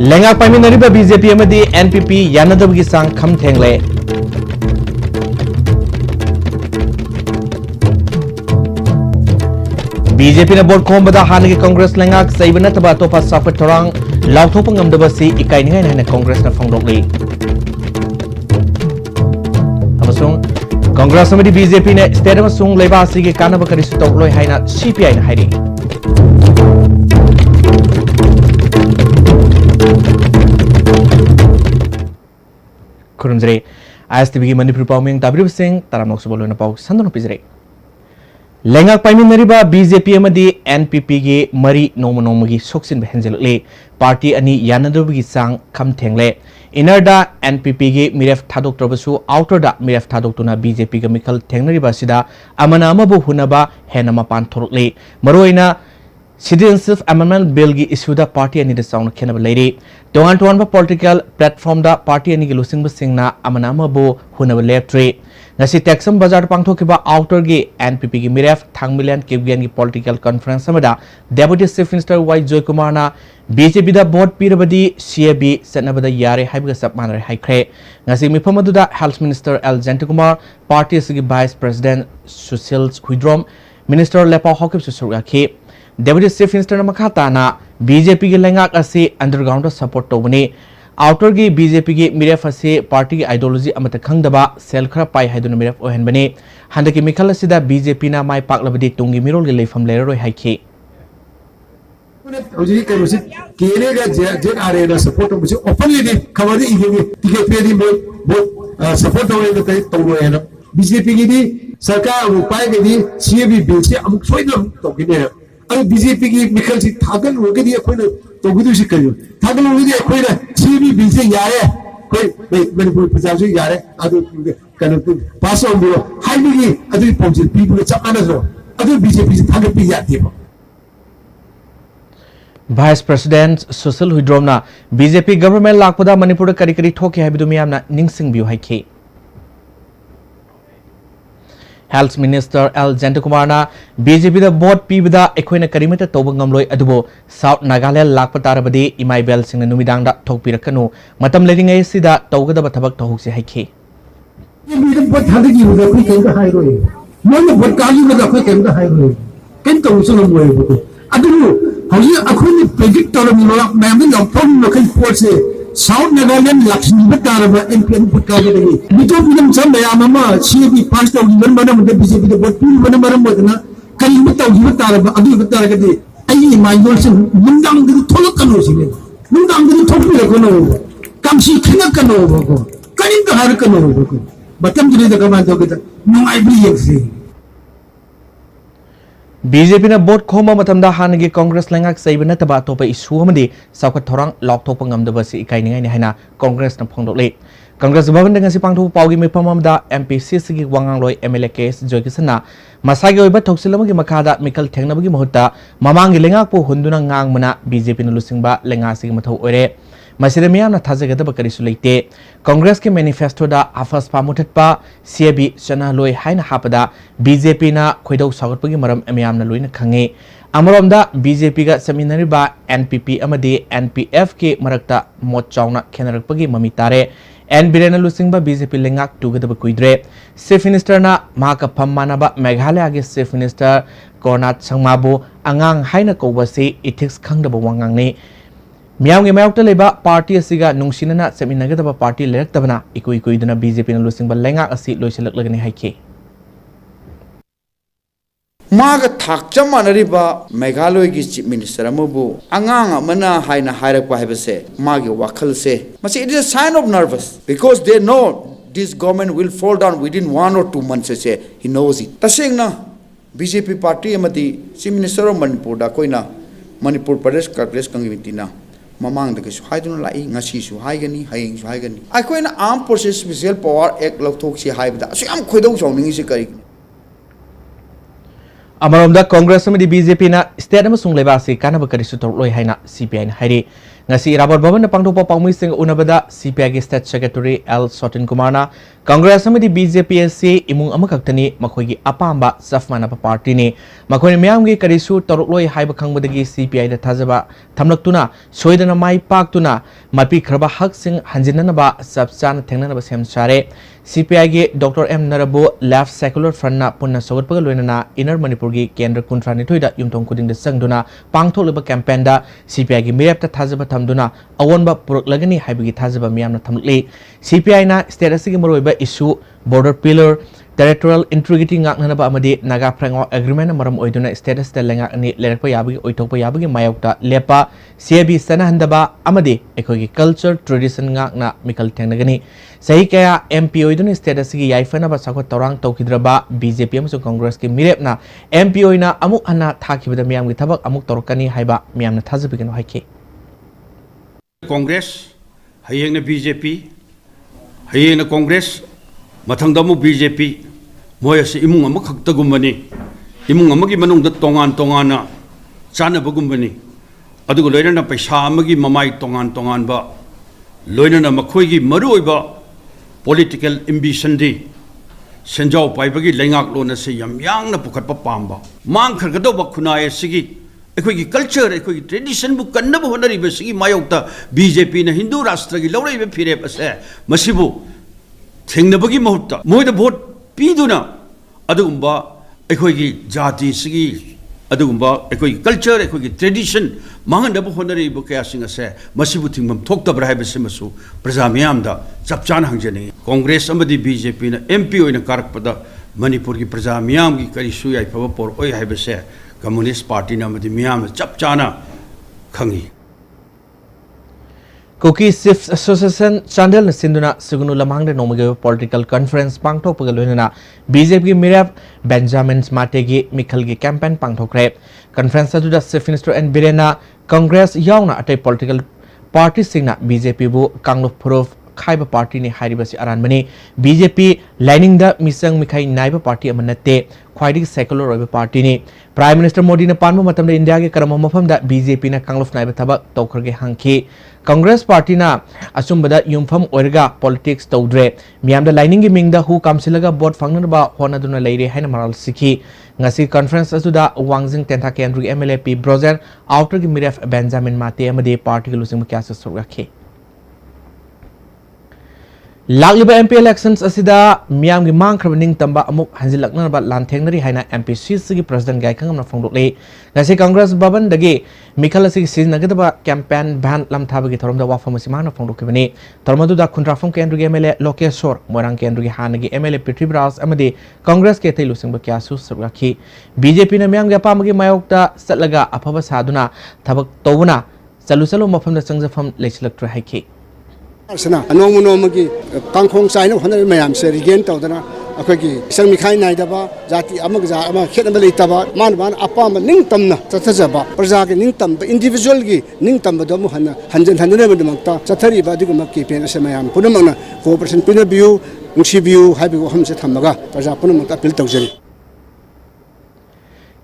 लेंगा पाइमिनरिबा BJP अमदी NPP यानदबगी सांग खम थेंगले बीजेपी ने बोर्ड खोमबदा हानगी कांग्रेस लेंगाक सैबन नतबा तोपा साफत थोरांग लाउथोप ngamdabasi ikainigai hana Congress na phongdokli amasung Congress अमदी बीजेपी ने स्टेट अमसुंग लेबा सिगी कानबा करिसु तोक्लोय हाइना सीपीआई ना हाइरि खुरुमजरे आईएसटीवी की मणिपुर पाउमिंग ताबिरु सिंह तारामोक सुबोलोना पाउ संदनो पिजरे लेंगा पाइमिनरिबा बीजेपी अमदी एनपीपी की मरी नोमनोमगी सोक्सिन बहनजलले पार्टी अनि यानदबगी सांग खम थेंगले इनरदा एनपीपी की मिरेफ थादोक्तरबसु आउटरदा मिरेफ थादोक्तुना बीजेपी का मिखल थेंगनरिबा सिदा अमना अमबु हुनबा हेना मपान थोरकले मरोइना Citizenship Amendment Bill की इशूदा पार्टी अनि द साउंड खेनब लेरे तोंगान तोंगान पॉलिटिकल प्लेटफॉर्म दा पार्टी अनि की लुसिंग बसिंगना अमनामबो हुनब लेफ्ट्रे ngasi taxam bazar pangthokiba outer gi NPP gi miref thangmilan kibgen gi political conference amada deputy chief minister Y Joy Kumar na BJP da board pirabadi CAB sanabada yare haibaga sapmanare haikre ngasi mifam aduda health minister L Jantakumar party gi vice president Susil Huidrom minister Lepa Hokip Susurgakhi deputy chief minister makata na BJP gi lengak ase underground support tobani outer की BJP की मिरेफ असे party की ideology अमत खंगदबा cell खरा पाई हाइदुन मिरेफ ओहन बने हंद की मिखल असिदा BJP ना my पाकलबदी Tungi मिरोल के लेफम लेरोय हाइखे होजी के मुसे केने का जे आरे ना सपोर्ट मुसे ओपनली दे खबर दी इगे टिके पेरी बो सपोर्ट होए तो तई तो है ना बीजेपी की दी सरकार उपाय के दी सीएबी बिल से अमुक सोइदम तो किने अब बीजेपी की मिखल सी थागल होगे दी कोई तो गुदु से करियो थागल होगे दी कोई ना सीएबी बिल से यारे कोई मणिपुर प्रजासु यारे अदु कन पास ऑन बिलो हाइबी अदु पोजिट पीपुल चपाना जो अदु बीजेपी से थागल पी जाती है Vice President Susil Huidromna BJP government lakpada Manipur kari kari thoke haibidu miyamna ningsing biu haike Health Minister L Jantakumar na BJP da board pibida ekhoina karimata toba ngamloi adubo South Nagaland lakpatarabadi imai bel singna numidang da thokpirakanu matam ledingai sida tawgadaba thabak thahukse haike ये बहुत ज़्यादा की होगा कोई केंद्र high रोए मैंने बहुत काली में कोई केंद्र हाई रोए केंद्र उसे लोग हुए वो अदुनु हजी अखुनी प्रेडिक्ट तौर मिला मैं भी लॉकडाउन में कई फोर्स से साउथ नागालैंड लक्ष्मी बतारा में एमपीएन पुटका के लिए मितो फिल्म सब मैं आमा सीबी पास तो गिवन बना मुझे बीजेपी के बहुत पीर बना बना मुझे ना कई बताओ गिवतारा अभी बतारा के लिए आई माइनोर से मुंडांग के थोड़ा कनो सी ले मुंडांग के थोड़ी रखो ना कम सी खिला कनो वो कहीं तो हर कनो वो बतम जिले तक मैं तो कहता नुआई भी एक से BJP na board khoma matamda hanagi Congress lengak saibana taba topa isu amadi saukat thorang lokthok ngamdaba si ikainingai ni haina Congress na phongdokle Congress bhavan dengan si pangthu paugi mipam amda MPC sigi wangang loi MLA case joikisana masagi oiba thoksilama gi makada mikal thengnaba gi mahutta mamangi lengak pu hunduna ngang mana BJP na lusingba lenga sigi mathau oire masida miyamna thajagada karisu leite Congress ke manifesto da afas pamutatpa CAB chana loi haina hapada BJP na khoidau sagatpagi maram miyamna loina khange amromda BJP ga seminariba NPP amadi NPF ke marakta mot chauna khenarakpagi mami tare N Birena lusingba BJP lengak tugada kuidre Chief Minister na mahaka phammanaba Meghalaya ge Chief Minister Kornat Sangmabu angang haina kobasi ethics khangdaba wangangne Miyaung mayokta leba party asiga nungsinana seminagadaba party leraktabana ikui kuiduna BJP na lusingba lenga asi loiselaklegani haike मागा थाकचम मानरिबा मेघालय की chief minister अमबु अंगांग मना हाइना हाइरक पाइबसे मागे वाखल से मसे it is a sign of nervous because they know this government will fall down within 1 or 2 months से he knows it तसेंगना BJP party अमदी चीफ मिनिस्टर ऑफ मणिपुर दा कोइना मणिपुर प्रदेश कांग्रेस कंगिमितिना ममांग द केसु हाइदुन लाई ngasi su haigani haing su haigani akoina armed forces special power act lokthok si haibda asu am khoidau chawningi se kari Amaramda Congress amadi BJP na state amasung leba si kanaba karisu torloi haina CPI na hairi ngasi Rabar Bhavan na pangtokpa paumui sing unabada CPI gi State Secretary L Sotin Kumarna Congress amadi BJP se imung amakaktani makhoigi apamba safmana party ni makhoi miyam gi karisu torukloi haiba khangbadagi CPI da thajaba thamlaktuna soidana mai paktuna mapi khraba hak sing hanjinanaba sabchan thengnanaba sem chare CPI gi Dr M Narabu Left Secular Front na punna sogotpaga loinana Inner Manipur gi Kendra Kuntrani thoida yumtong kuding da sangduna pangtholeba campaign da CPI gi mirap ta thajaba thamduna awonba puruklagani haibagi thajaba miyamna thamle CPI na state asigi maroiba issue border pillar territorial integrity ngaknanaba amadi naga prango agreement maram oiduna status da lenga ani lerakpa yabagi oitokpa yabagi mayokta lepa CAB sanahandaba amadi ekhogi culture tradition ngakna mikal thengnagani sahi kaya MP oiduna status gi yaifana ba sakot torang tawkidraba BJP amso Congress ki mirepna MP oina amuk hana thakibada miyam gi thabak amuk torkani haiba miyamna thajabigano haike Congress hayengna BJP hayengna Congress mathangdamu BJP moyasi imung amakhaktagumbani imung amagi manungda tongan chanabagumani adugo loinana paisa amagi mamai tongan ba loinana makhoigi maruoiba political ambition di senjau paibagi lengak lona se yamyangna pukhatpa pamba mang khargadoba khunai sigi ekhoi culture ekhoi tradition bu kannaba honari be sigi mayokta BJP na Hindu rashtra gi lawrei be phire ase masibu thengnabugi mahutta moida vote piduna adugumba ekhoi jati sigi adugumba ekhoi culture ekhoi tradition mangandabu honari bu kya singa se masibu thingmam thoktabra haibe se masu praja miyamda chapchan hangjani Congress amadi BJP na MP oina karakpada Manipur gi praja miyam gi kari suyai phaba por oi haibe se Communist Party na amadi miyam chapchana khangi Cookie Sifts Association Chandel na sinduna sigunu lamang de nomage political conference pangthok pagalona BJP gi mirap Benjamin Smarte gi Mikhal gi campaign pangthokre conference adu da Chief Minister and Birena Congress yauna atai political party singna BJP bu kanglo proof khaiba party ni hairibasi aranmani BJP lining da misang mikhai naiba party amanate khwaidi secular roiba party ni Prime Minister Modi na panma matamda India ge karama mafam da BJP na kanglof naiba thaba tawkharge hangki Congress Party na asumbada yumfam oirga politics tawdre miyamda lining gi mingda hu kamsilaga vote fangna ba honaduna leire haina maral sikhi ngasi conference asuda Wangjing Tentha Kendru MLA P Brozen outer gi miraf Benjamin Mate amade party gi lusing mukya surgakhe Lagliba MP elections asida miyam gi mang khrabaning tamba amuk hanjilakna ba lanthengnari haina MPC sigi president gai khangam na phongdokle ngasi Congress Bhavan dagi Mikhal sigi siznagadaba campaign ban lamthaba gi thorom da wafam simana phongdokibani tormadu da khuntrafam kendru gi MLA Lokeshwar Moirang kendru gi hanagi MLA Prithibras amadi Congress ke thailu singba kya su surgakhi BJP na miyam gi apamagi mayokta satlaga afaba saduna thabak tawuna chalu mafam da changjafam lechilaktra haiki Sana nomu ki kangkhong sai no hanai mayam se regain tawdana akhoi ki sang mikhai nai daba jati amag ja ama khet am leita ba man apa ma ning tamna chathaja ba praja ki ning tam individual ki ning tam ba mu hanjan hanjane ba makta chathari ba digu mak ki pen se mayam punamna cooperation pin view ngsi view haibi ko hamse thamaga praja punamta appeal tawjari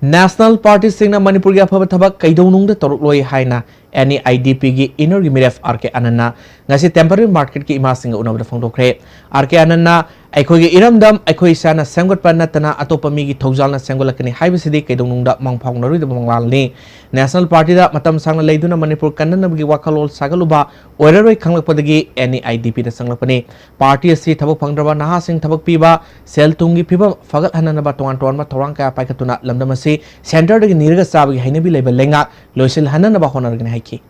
National Party singna Manipur gi afaba thabak kaidonung da torukloi haina any IDP gi inner gi miraf RK Ananna ngasi temporary market ki ima singa unabda phongdokre RK Ananna akhoi gi iramdam akhoi sana sanggot panatana atopa mi gi thaujalna sangolakani haibasidi kaidonung da mangphong narui da manglalni National Party da matam sangna leiduna Manipur kanna gi wakalol sagaluba oiraroi khanglakpadagi any IDP da sanglapani party asi thabak phangdraba naha sing thabak piba sel tungi piba fagat hanana ba tongan tonma thorang ka paikatuna lamdamasi center da gi nirga sabagi hainabi leba lenga loisil hanana ba honargani haiki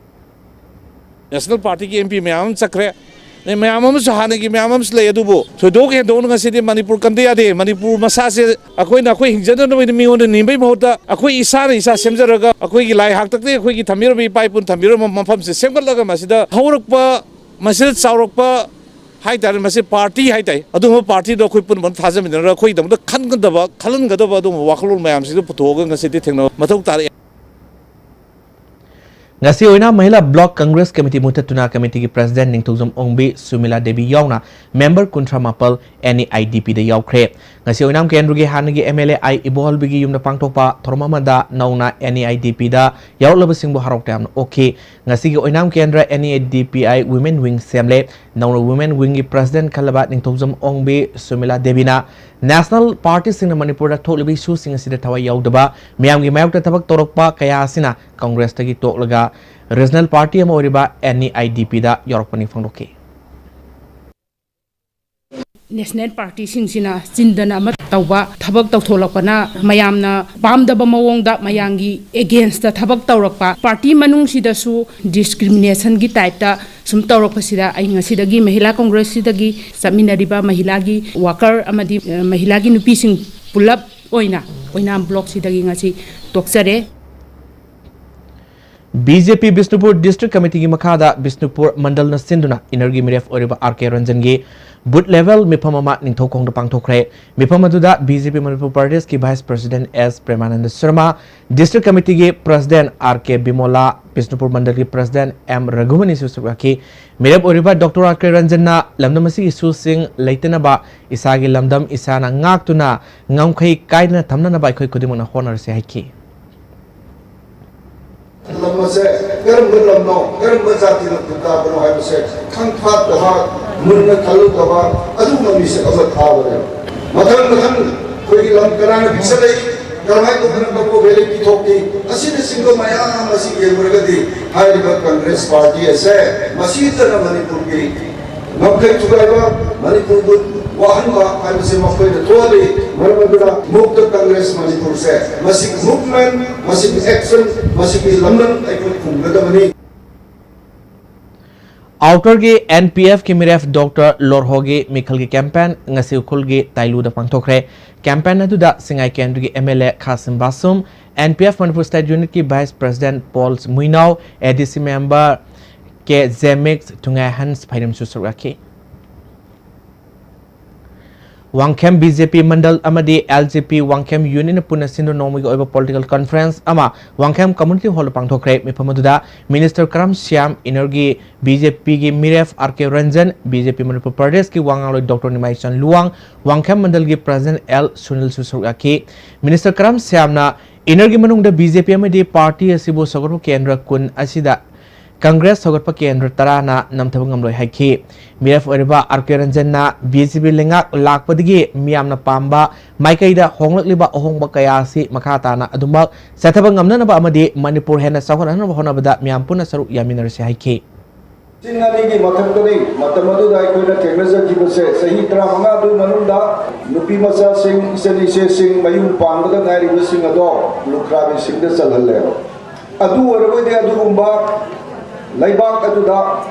National Party ki MP ma'am चक्रे ने ma'am हम सहाने की ma'am हम ले दुबो so दो के दोनों का सिटी मणिपुर कंदे यादे मणिपुर मसा से अकोई ना कोई हिंजन न में मियोन निबे मोता अकोई इसा ने इसा सेमजरगा अकोई की लाई हाक तक ने अकोई की थमिरो भी पाइपुन थमिरो मफम से सेमगल लगा मसिदा हौरकपा मसिद चावरकपा हाई तारे मसे पार्टी हाई ताई अदुम पार्टी दो कोई पुन मन थाजमिनरा कोई दम खनगदबा खलनगदबा अदुम वाखलोल मैम से पुथोगा ngasi थेंगनो मथौ तारे ngasi oina Mahila Block Congress Committee mutatuna committee ki president Ningthojam Ongbi Sumila Devi yauna member kuntra mapal any IDP de yaukre ngasi oinam kendru gi hanagi MLA ai ibol bigi yumna pangtokpa thormamada nauna NEIDP da yaulaba singbu haroktam okay ngasi gi oinam kendra NEIDP ai women wing semle nauna women wing gi president kalaba ningthojam ongbe Sumila Devina National Party sing Manipur da tholibi su sing asida thawai yaudaba miyam gi mayok ta thabak torokpa kaya asina Congress tagi toklaga regional party ama oriba NEIDP da yorokpani phangdoke National Party singsina chindana ma tawba thabak tawtholakpana mayamna pamdaba mawongda mayangi against the thabak tawrakpa party manung sidasu discrimination gi type ta sum tawrakpasida ai ngasidagi mahila congress sidagi saminariba mahila gi worker amadi mahila gi nupi sing pulap oina block sidagi ngasi toksare BJP Bisnupur District Committee ki makhada Bisnupur Mandal na sinduna Energy Miref oriba RK Ranjan gi boot level miphamama ningthokong da pangthokre miphamadu BJP Manipur Pradesh ki Vice President S Premanand Sharma District Committee ki President RK Bimola Bisnupur Mandal ki President M Raghumani Susukaki Miref oriba Dr. RK Ranjan na lamdamasi isu sing leitana ba isagi lamdam isana ngaktuna ngamkhai kaidna thamna na ba khoi khudimona honor se haiki Lamase garam lamno garam jati na tuta bano hai se khang phat da munna kalu da ba adu mami se azat thaware mathang koi lam karana bisalai garamai ko bana ko vele pi thokki asine singo maya masi ye murgadi hai ba Congress party ase masi tana Manipur ki makai tugaiba Manipur wahan ma hai se makai da thole marabada mukt Congress Manipur se masi movement masi action masi lamdan ai ko kumgada mani Outer ge NPF ki Miref Dr. Lorhoge Mikhal ki campaign ngasi ukul ge tailu da pangthokre campaign adu da singai kendri ge MLA Khasim Basum NPF Manipur State Unit ki Vice President Paul Muinau ADC member ke Zemix Tungai Hans Phaidam Susuraki Wangkhem BJP Mandal Amadi LJP Wangkhem Union Puna Sindhu Nomi Oiba Political Conference Ama Wangkhem Community Hall Pangthokre Mipamaduda Minister Karam Syam Energy BJP ki Miref RK Ranjan BJP Manipur Pradesh ki Wangaloi Dr. Nimai Chan Luang Wangkhem Mandal ki President L Sunil Susukaki Minister Karam Syam na Energy Manung da BJP Amadi Party Asibu Sogor Kendra Kun Asida Congress Sogot Kendra Tarana Namthabangam Loi Haiki Miref Oriba RK Ranjan na BJP Lengak Lakpadigi Miamna Pamba Maikaida Honglak Liba Ohongba Kayasi Makatana Adumak Satabangam Naba Amadi Manipur Hena Sakoran Honabada Miampuna Saru Yaminarsi Haiki Sinani Matamani, Matamadu Daikuna Teknasa Kibase, Sahi Tramanga do Manunda, Nupi Masa Singh, Isani Singh, Mayum Panga, Nari Singh Ado, Lukrabi Singh the Salale. Adu Arabi Adumba, Laibak Aduda,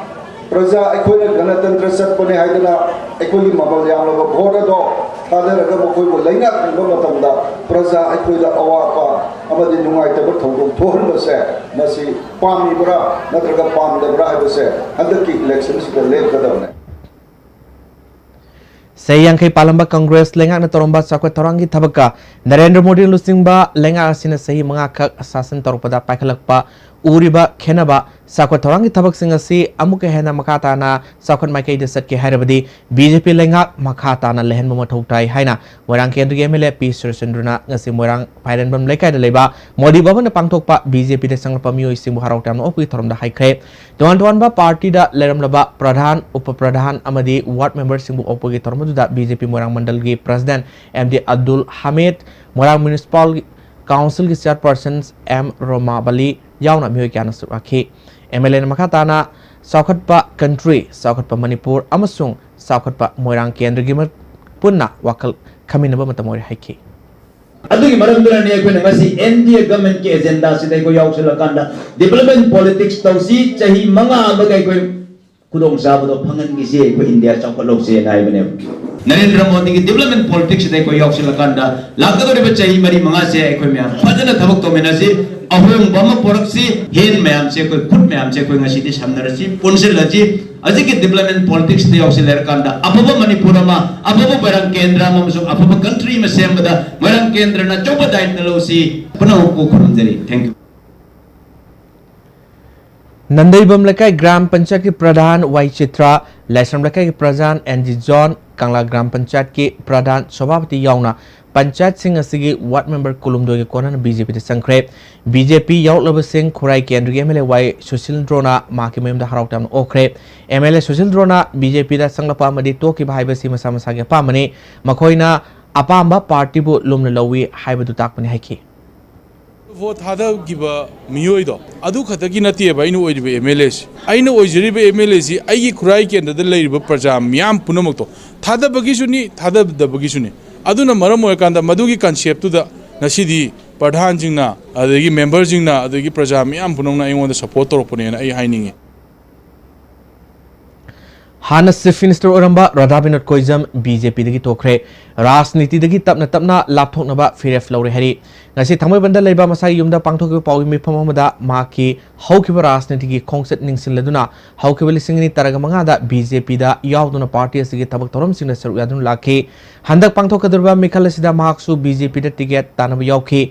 Praja Equina Ganatantra Sapone Hydra, Equili Mabalia, Borado, Father Ramako, Lena, and Matamda, Praja Equida Awapa, Amadi Numaita, Torn was said, Nasi, Pami Bra, Natraga Pam, the Bra was said, and the key elections the late Kadone. Sayang kay Palamba Congress lenga na toromba sa Tarangi Tabaka Narendra Modi lusingba lenga asina sahi mga kak asasan torpada pakalakpa uriba khenaba sakwa Tarangi Tabak singasi amuke hena makata na sakwan maikay desat ke harabadi BJP lenga makata na lehen mamatoktai haina warang kendri MLA P Sursendruna ngasi morang pairan bam lekay na leba Modi baba na pangtokpa BJP de sang pamiyo isim buharok tam na opui toromda haikre tuan ba party da leram laba pradhan upapradhan amadi ward member singbu opui toromdu da BJP morang mandal gi President MD Abdul Hamid morang municipal council ki chairperson M Roma Bali yauna mihoy kya nasukaki MLA na makatana saukhatpa country saukhatpa Manipur amasung saukhatpa moirang kendra gi punna wakal khaminaba matamori haiki Adugi maramdura ni ko ngasi NDA government ke agenda sidai ko yausila kanda development politics tausi chahi manga bagai ko kudong sabado phangan gi se ko India chawkalok se nai bane Narendra Modi ki development politics sidai ko yausila kanda lagado re chahi mari manga se ko me fajana thabak to mena se ahong bama porak se hen mayam se ko khut mayam se ko ngasi di samnarasi ponsel laji aji ki development politics de yausila kanda ababa Manipur ma ababa barang kendra ma so ababa country ma sembada barang kendra na choba dait na losi puna ko khurunjari thank you Nandaibam Lekai Gram Panchayat ki Pradhan Wai Chitra Laisam लकै की प्रधान NG John Kangla ग्राम पंचायत की प्रधान सभापति याउना panchayat Singh असिगी ward member कुलुमदो के कोना BJP संख्रे BJP याउलब Singh खुराई केंद्र MLA Y सुशील द्रोना माकी मेमदा हराउताम ओखरे MLA सुशील Drona BJP दा संगलपा मदी टोकी भाईबसी मसा मसा के पामने मखोइना अपाम्बा पार्टी बु लुमन लवी हाइबदु ताकपने हाइखी वोट हादा गिबा मियोइदो अदु खतगी नतिए बाइनो ओइरिबे एमएलए आइनो ओइजरिबे एमएलए सी आइगी खुराई केंद्र द लेरिबे प्रजा मियाम पुनमक्तो थादा बगिसुनी थादा दबगिसुनी अदुना मरम ओयकांदा मदुगी कॉन्सेप्ट दा नसीदी प्रधान जिंगना अदगी मेंबर जिंगना अदगी प्रजा मियाम पुनमना अइंगोंदा सपोर्ट तोरपनेना आई हाइनिंगे हाना चीफ मिनिस्टर ओरंबा राधा विनोद कोइजम बीजेपी दगी तोखरे राजनीति दगी तपना तपना लापथोकनबा फिरेफ लौरे हरी ngasi thangmaibanda leiba masai yumda pangthokbe pawi mifam amada maki haukiba राजनीति की खोंगसत निंगसिलदुना हौकिबा लिसिंगनि तरागा मंगादा बीजेपी दा यावदुना party असigi tabak torom singna saru yadun lakhi handak pangthokadurba mikhal asida mahaksu BJP दा टिकट तानब यावखि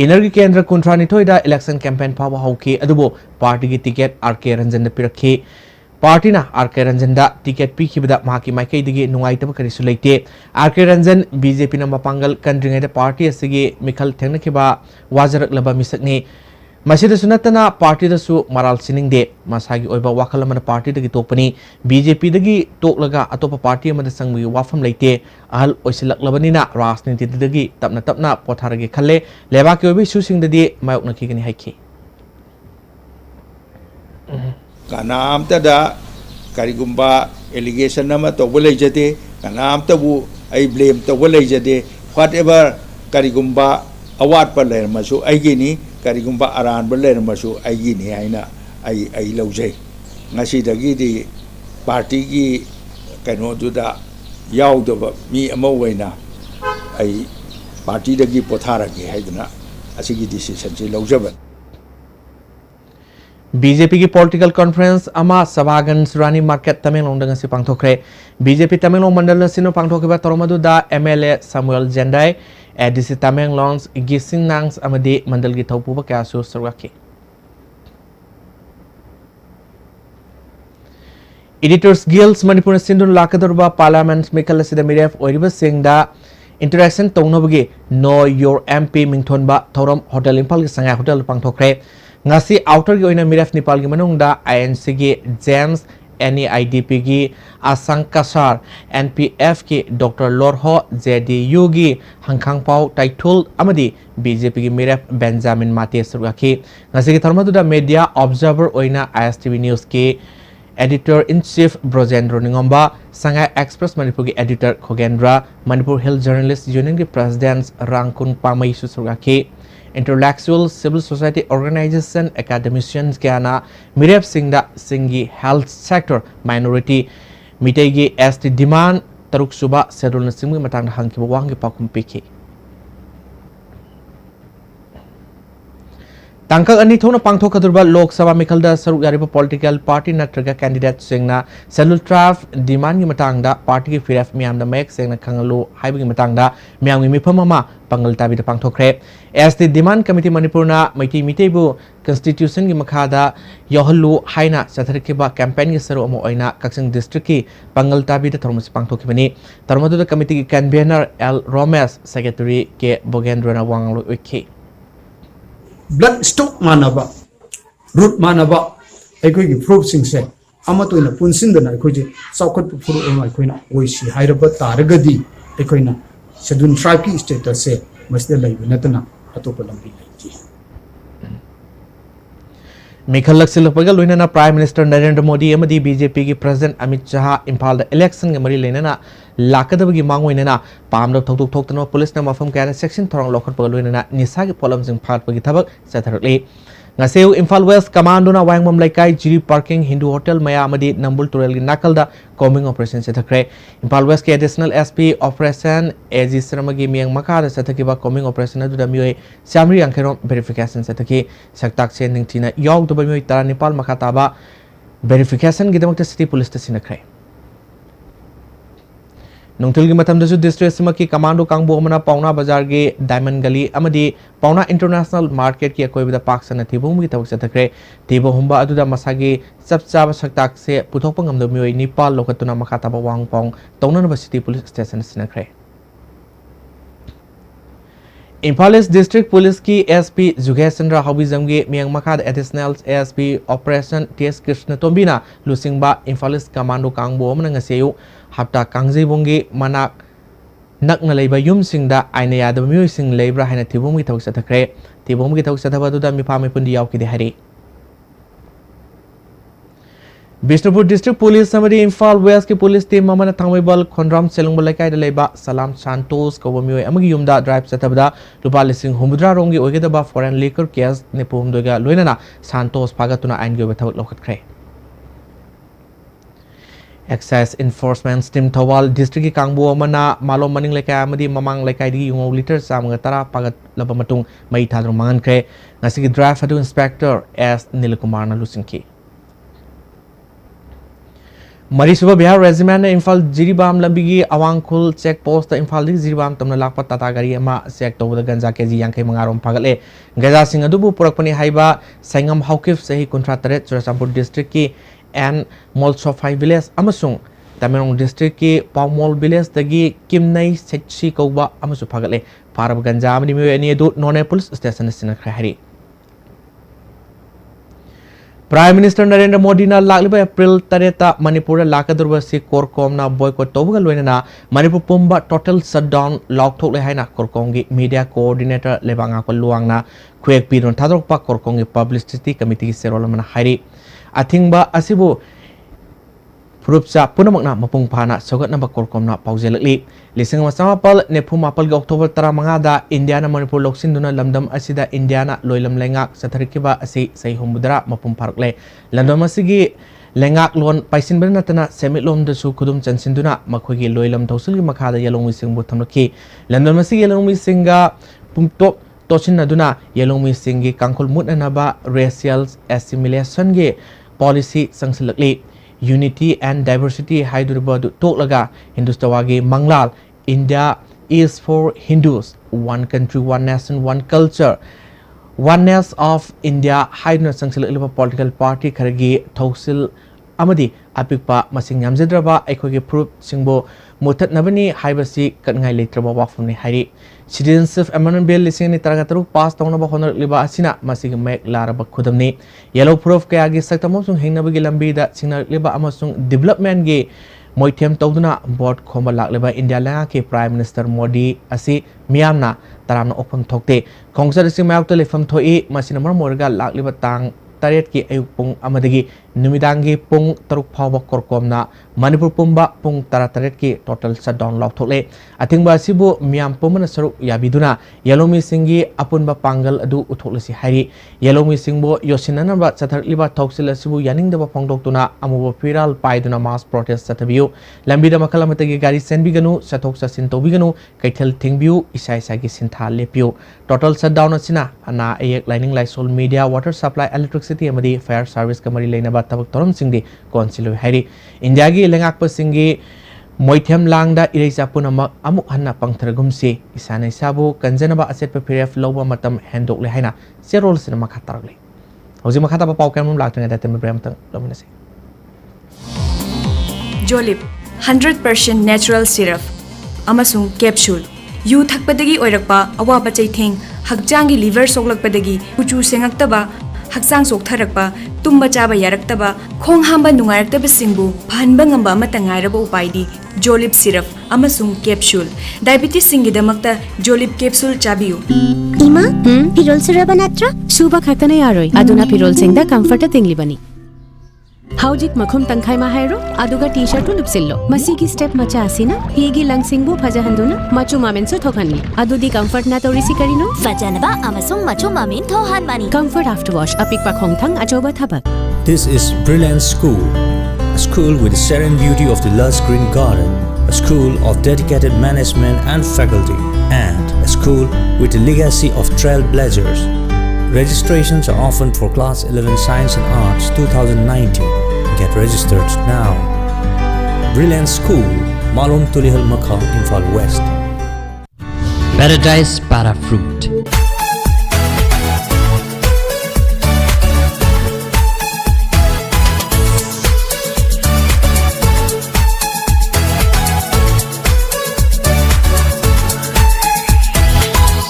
इनर्गी केंद्र कुंट्रानी थोइदा इलेक्शन कैंपेन फाव हौखि अदुबो पार्टी की टिकट आरके रंजन दा पिरखि party ना R K Ranjan दा टिकट पीखिबदा माकी माइकई दिगे नुंगाइतब करिसु लेते आरके रंजन बीजेपी ना मपांगल कंड्रिंगैदा पार्टी असigi मिखल थेंगनखिबा वाजरकलबा मिसकनि मसिदसु नतना पार्टी दसु मराल सिनिंगदे मसागी ओइबा वाखल मन पार्टी दगी तोकपनि बीजेपी दगी तोकलगा अतोप पार्टी अमद संगबि वाफम लेते अहल ओइसिलकलबनिना राजनीति दगी तपना तपना पोथारगे खले लेबा के ओइबि सुसिंगददी मायoknakigani हाइखि Kanam tada karigumba allegation nama to boleh jadi kanam tabu I blame to boleh jadi whatever karigumba award boleh masuk ai gini karigumba aran boleh masuk ai gini aina ai laujai ngasi dagi di parti ki kano tu da yau tu mi amawena ai parti dagi pothara ki hai dina asigi decision si laujaban BJP की political conference अमा सभागन सुरानी market Tamenglong दंग से पांगथोखरे BJP Tamenglong मंडल सिनो पांगथोखबा तोरमदु दा MLA Samuel Jendai ADC Tamenglong गिसिंग नांग्स अमदी मंडल की थौपुबा क्यासु सरवाखि एडिटर्स गिल्ड्स मणिपुर सिंधुन लाकदरबा पार्लियामेंट मिकल सिदा मिरेफ ओरिबा सिंगदा इंटरेक्शन तौनबगे नो योर एमपी मिंथोनबा थौरम होटल इंफाल की संगा होटल पांगथोखरे ngasi outer gi oina miref nepal gi manungda INC gi James NEIDP gi Asang Kasar NPF ki Dr Lorho JDU gi Hangkhang Pau Taitul amadi BJP gi miref Benjamin Mate surgaki ngasi gi tharmadu da media observer oina ISTV news ki editor in chief Brojendro Ningomba Shanghai Express Manipur ki editor Khogendra Manipur Hill Journalist Union ki president Rangkun Pamai surgaki Intellectual Civil Society Organization Academicians Gyana Mirep Singda Singi Health Sector Minority Mitegi ST Demand Taruk Suba Sedul Nasimgi Matang Hangki Wangi Pakum Piki Tangkak ani thona pangthokadurba Lok Sabha Mikhalda Saruk Yariba Political Party Natraga Candidate Singna Selul Traf Demand gi matangda party ki firaf miyamda mek sengna khangalu haibagi matangda miyamgi mifamama pangal tabi da pangthokre ST Demand Committee Manipurna Maiti Mitebu Constitution gi makhada yohallu haina satharkiba campaign gi saru amo oina Kaksing District ki pangal tabi da thormus pangthokibani tarmadu da committee ki convener L Romes secretary ke Bogendrona Wanglu Wiki blood stock manaba root manaba aikoi gi proof sing se amato ina punsin dana aikoi ji saukhat pu ma aikoi na oisi hairaba taragadi aikoi na sedun tribe ki status se masde lai natana atopa lambi lai Mikhal Laksilapagal Lunana Prime Minister Narendra Modi Amadi BJP ki President Amit Shah Impal the election Gamari Lenana Lakadabagi Manguinana Palm of Tok Toktano Police Nama from Kara section Torang Local Palunana Nisaki Polams in Part Pagitabak Saturday Naseu Impal West Commandona Wangmam Laikai Giri Parking Hindu Hotel Maya Amadi Nambul Turel Nakalda Combing Operation Satakre Impal West ke Additional SP Operation AG Saramagi Miang Makara Satakiba Combing Operation Adu Damue Samri Ankerom Verification Sataki Saktak Sending Tina Yog to Bamui Tara Nepal Makataba Verification Gidamak City Police Station Nungtilgi matamdasu district simaki commando kangbo amana Pauna Bazar ge Diamond Gully amadi Pauna International Market ki akoi bida paksana thibum gi tawak sathakre thibo humba aduda masagi chapchaba saktak se puthokpa ngamdo mioi Nepal lokatuna makata ba wangpong Tongnanaba City Police Station sinakre Imphal East District Police ki SP Jugesandra Hobizamge Miang Makad Additional SP Operation TS Krishna Tombina Lusingba Imphal East Commando Kangbo Manangaseyu Hapta Kangzibonge Manak Nakna Labor Yum Singda Aina the Musing Labor Hana Tibumi Tok Satakre Tibumi Tok Satabaduda Mipami Pundi Yauki de Hari Bishnupur District Police Samadi Imphal West ki Police Team Mamana Tangwebal Kondram Selungbalakai de Leba Salam Santos Kawamio Amagiyumda Drive Satabda Lupalising Humudra Rongi Ogedaba Foreign Liquor Case Nepum Doga Luinana Santos Pagatuna Ango without Lokat Cray Excess Enforcement Team Tawal District Kangbo Mana Malo Maning Leka Amadi Mamang Lekai di Yung Liter Samangatara Pagat Labamatung Maitadro Mangan Cray Nasiki Drive Hadu Inspector S Nilakumarna Lusinki Marisuba Bihar Regiment Imphal Jiribam Lambigi Awangkul check post Imphal Jiribam Tamna Lakpa Tata Gari ama check to the Ganja Kezi Yankai Mangarom Pagale Gaza Singh Adubu Purakpani Haiba Sangam Haukif Sahi Contrataret Churasampur District ki and Molsofai Village Amasung Tamerong District ki Pamol Village Dagi Kimnai Sechi Koba Amasu Pagale Parab Ganja Amni Ani Edu None Police Station Sinakari Prime Minister Narendra Modi na lagliba April tareta Manipur lakadurba si Korkom na boycott tobuga loinana Manipur pumba total shutdown lock thok le haina Korkongi media coordinator lebanga ko luang na kwek piron thadrok pa Korkongi publicity committee serol mana hairi athingba asibu Purupsa punamakna mapung phana sogat na Korkom na paujelakli lising masamapal nepumapal ga October 15 India na Manipur loksinduna lamdam asida India na loilam lengak satharikiba asi sai humudra mapum parkle lamdam asigi lengak lon paisin banatana semilom da su kudum chansinduna makhogi loilam thosulgi makhada yalongi singbu thamlaki lamdam asigi yalongi singa pumto toshinaduna yalongi singi kangkol mutnaba racial assimilation ge policy sangsilakli Unity and Diversity Hyderabad Toklaga Hindustawagi Manglal India is for Hindus one country one nation one culture oneness of India Hyderabad Sangsil political party Karagi Thosil Amadi Apikpa Masing Yamzedraba Ekogi Proof Singbo Mutat Nabani Hybasi Katngai Litraba Wafuni Hari Citizenship Amendment Bill Lising Taragaru passed on about Honor Liba Asina Masing Mek Laraba Kudamni Yellow Proof Kayagi Saktamosung Hinabagi Lambi that Singer Liba Amasung Development Gay Moitem Toduna Board Komba Lak Liba India Langa Prime Minister Modi Asi Miamna Taramna Open Tokte Kongsa Simak Telefam Toi Masinamar Morga Lak Liba Tang Taret ki ayupung amadagi numidangi pung taruk phawa korkomna Manipur pumba pung taret ki total shutdown lock thole atingba sibu miam pumana saruk yabiduna yalomi singi apunba pangal adu uthoklesi hari yalomi singbo yosinana ba chatharliba thoksila sibu yaningdaba phongdoktuna amuba viral paiduna mass protest satabiu lambida makalamatagi gari senbiganu sathok sasin tobiganu kaithel thingbiu isai sagi sintha lepiu total shutdown asina ana ayek lining laisol media water supply electricity amadi fire service kamari leinaba tabak torom singdi konsilu hari India gi lengakpa singi moithem langda ireisa punamak amuk hanna pangthargumsi isana isabu kanjanaba aset pprf loba matam handok le haina serol sinama khatarle hoji makhata pa pawkam lakthanga datem bremtang lominase Jolip 100% natural syrup amasung capsule yu thakpadagi oirakpa awaba chaitheng hakjangi liver soklakpadagi kuchu sengaktaba Haksang Soktarakpa, Tumba Chaba Yaraktaba, Kong Hamba Nungarataba Singbu, Panba Ngamba Matangairaba Upaidi, Jolip Syrup, Amasung Capsule, Diabetes Singidamakta, Jolip Capsule Chabiu. Ima, Pirol Syrup Anatra? Suba Khatana Yaroi, Aduna Pirol Singda Comforta Tinglibani. Haujik makhum tangkhai ma hairo aduga t-shirt tu lupsillo masigi step macha asina higi langsingbu phajahanduna machu mamen su thokhanni adudi comfort na torisi karino Fajanaba amasung machu mamin thohan mani comfort after wash apikpa khongthang ajoba thabak. This is Brilliant School, a school with the serene beauty of the lush green garden, a school of dedicated management and faculty, and a school with a legacy of trailblazers. Registrations are open for Class 11 Science and Arts 2019. Get registered now. Brilliant School, Malong Tulihal Makhang, Imphal West. Paradise Para Fruit.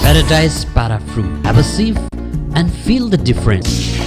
Paradise Para Fruit. Have a sip and feel the difference.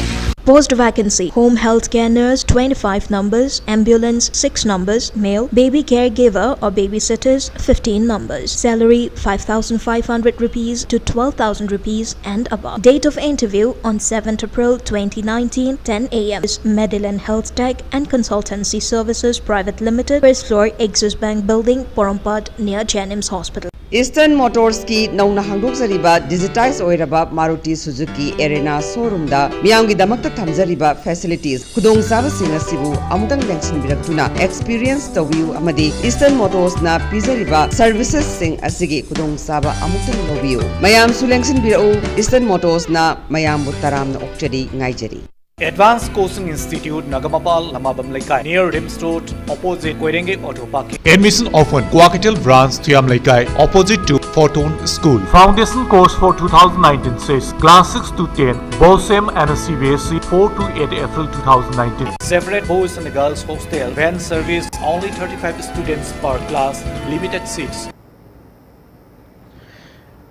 Post vacancy, home health care nurse 25 numbers, ambulance 6 numbers, male, baby caregiver or babysitters 15 numbers. Salary 5,500 rupees to 12,000 rupees and above. Date of interview on 7th April 2019, 10 a.m. Medillion Health Tech and Consultancy Services Private Limited, first floor, Axis Bank Building, Porampad, near Janims Hospital. Eastern Motors ki nauna hangdokjariba digitize oiraba Maruti Suzuki Arena showroom da miyam gi damakta thamjariba facilities khudong saba singa sibu amutang lengsin biraktuna experience tawiu amadi Eastern Motors na pizariba services sing asigi khudong saba amutang lobiu mayam sulengsin birau Eastern Motors na mayam butaram na okchari ngaijari. Advanced Coaching Institute, Nagamapal, Lamabam Laikai, near Rims Road, opposite Koirenge Auto Parking. Admission open. Quaketel branch, Thiam Laikai, opposite to Fortune School. Foundation course for 2019 says Class 6 to 10, BOSEM and CBSE 4 to 8 April 2019. Separate boys and girls hostel, van service, only 35 students per class, limited seats.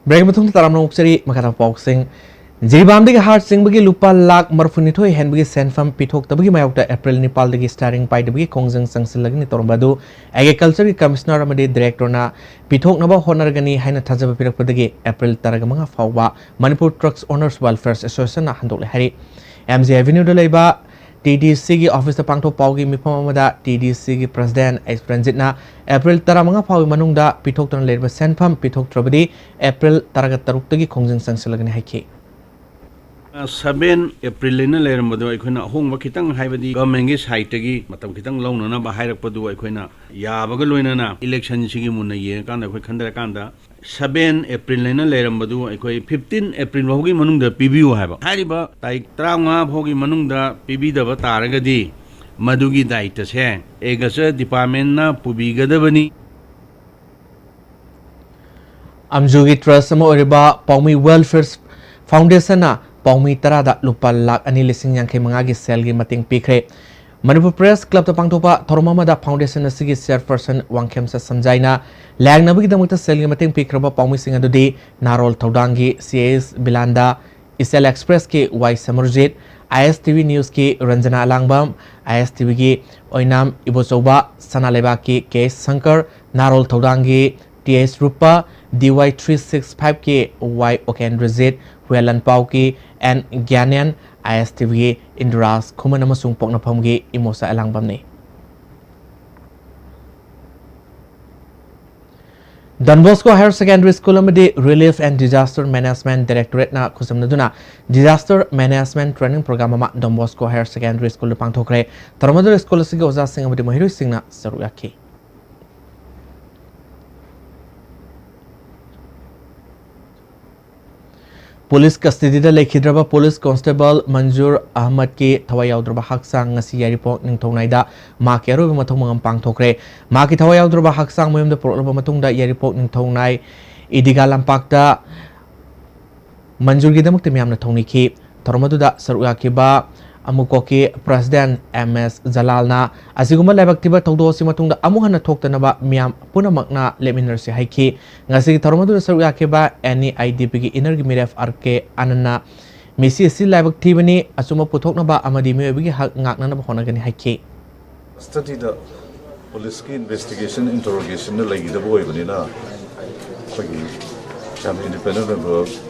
Break matung taram nokchari makata boxing. Jiribamdagi heart singbagi lupa lak marfunithoi henbagi senfam pithok tabagi mayokta April Nepal dagi starting pai dabagi kongjang sangsilagni torbadu agriculture gi commissioner amadi director na pithok naba honargani haina thajaba pirakpadagi April taraga manga fawba Manipur Trucks Owners Welfare Association na handole hari MZ Avenue da leiba TDC gi office ta pangtho paugi mifam amada TDC gi president ex president na April tara manga fawi manungda pithok tan leiba senfam pithok trabadi April taraga taruk tagi kongjang sangsilagni haike 7 April in Lermado, I could not home Wakitang Havadi, Gomengi Saitagi, Matam Kitang Lona, Baharakadu, I could not Yabagaluna, election Shigimuna year, Kanda, Kanda, 7 April in Lermado, I could 15 April Hogi Manunda, PBU have. Hariba, like Trama, Hogi Manunda, PB the Vataragadi, Madugi Daitas hair, Egasa, Dipamena, Pubiga Devani. Amjugi Trust Samoriba, Paumi Welfare Foundation. Paumi tarada lupa lak ani lising yang mangagi sel gi mating pikre Manipur Press Club ta pangtopa thormama da foundation asigi chairperson wangkhem sa samjaina lang nabagi damukta sel gi mating pikraba paumi singa dudi narol thaudangi CS Bilanda Isel Express ke Y Samarjit ISTV News ke Ranjana Langbam ISTV gi Oinam Ibosoba Sanaleba ke K Sankar narol thaudangi TS Rupa DY 365 ke Y Okendrazit Huelan Pauki and Gyanyan ISTV Indras Kumanamasung Poknapamgi Imosa Alangbamni. Don Bosco Higher Secondary School Amadi Relief and Disaster Management Directorate na kusamnaduna Disaster Management Training Program ama Don Bosco Higher Secondary School pangthokre Tarmador School siga oza sing amadi mahiru singna saruyaki. Police custody da lekhidraba Police Constable Manjur Ahmad ki thawai yaudrba haksang ngasi yaripok ningthongnai da ma ke aroba mathong mangam pangthokre ma ki thawai yaudrba haksang moyam da porloba matung da yaripok ningthongnai idiga lampak da Manjur gi damak temyam na thongni ki thormadu da saruya ki ba amukoki President MS Zalalna asiguma lebak tiba thogdo simatung da amuhana thoktanaba miyam punamakna leminarsi haiki ngasi thormadu saruya ke ba any IDP gi energy miref RK anana misi si lebak tibani asuma puthoknaba amadi mebigi hak ngakna ba honagani haiki study the police ki investigation interrogation na lagi da boy bani na pagi jam independent